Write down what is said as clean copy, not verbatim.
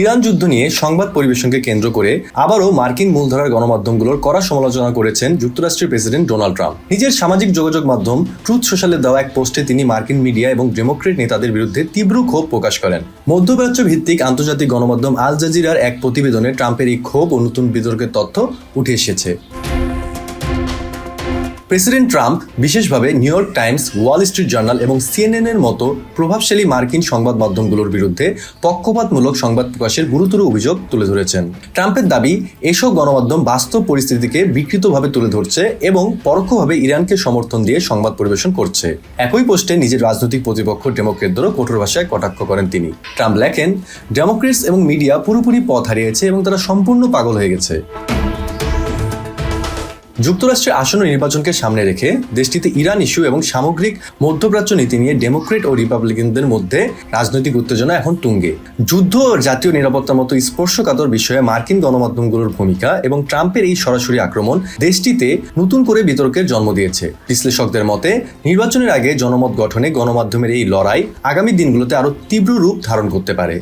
Iran যুদ্ধ নিয়ে সংবাদ পরিবেশনকে কেন্দ্র করে আবারও মার্কিন মূলধারার গণমাধ্যমগুলোর কড়া সমালোচনা করেছেন যুক্তরাষ্ট্রের প্রেসিডেন্ট ডোনাল্ড ট্রাম্প। নিজের সামাজিক যোগাযোগ মাধ্যম ট্রুথ সোশ্যালে দেওয়া এক পোস্টে তিনি মার্কিন মিডিয়া এবং ডেমোক্রেট নেতাদের বিরুদ্ধে তীব্র ক্ষোভ প্রকাশ করেন। মধ্যপ্রাচ্য ভিত্তিক আন্তর্জাতিক গণমাধ্যম আল জাজিরার এক প্রতিবেদনে ট্রাম্পের এই ক্ষোভ ও নতুন বিতর্কের তথ্য উঠে এসেছে। প্রেসিডেন্ট ট্রাম্প বিশেষভাবে new York Times, Wall Street journal এবং সিএনএন এর মতো প্রভাবশালী মার্কিন সংবাদ মাধ্যমগুলোর বিরুদ্ধে পক্ষপাতমূলক সংবাদ প্রকাশের গুরুতর অভিযোগ তুলে ধরেছেন। ট্রাম্পের দাবি, এসব গণমাধ্যম বাস্তব পরিস্থিতিকে বিকৃতভাবে তুলে ধরছে এবং পরোক্ষভাবে ইরানকে সমর্থন দিয়ে সংবাদ পরিবেশন করছে। একই পোস্টে নিজের রাজনৈতিক প্রতিপক্ষ ডেমোক্রেটদেরও কঠোর ভাষায় কটাক্ষ করেন তিনি। ট্রাম্প লেখেন, ডেমোক্রেটস এবং মিডিয়া পুরোপুরি পথ হারিয়েছে এবং তারা সম্পূর্ণ পাগল হয়ে গেছে। যুক্তরাষ্ট্রের আসন্ন নির্বাচনকে সামনে রেখে দেশটিতে ইরান ইস্যু এবং সামগ্রিক মধ্যপ্রাচ্য নীতি নিয়ে ডেমোক্রেট ও রিপাবলিকানদের মধ্যে রাজনৈতিক উত্তেজনা এখন তুঙ্গে। যুদ্ধ ও জাতীয় নিরাপত্তার মতো স্পর্শকাতর বিষয়ে মার্কিন গণমাধ্যমগুলোর ভূমিকা এবং ট্রাম্পের এই সরাসরি আক্রমণ দেশটিতে নতুন করে বিতর্কের জন্ম দিয়েছে। বিশ্লেষকদের মতে, নির্বাচনের আগে জনমত গঠনে গণমাধ্যমের এই লড়াই আগামী দিনগুলোতে আরও তীব্র রূপ ধারণ করতে পারে।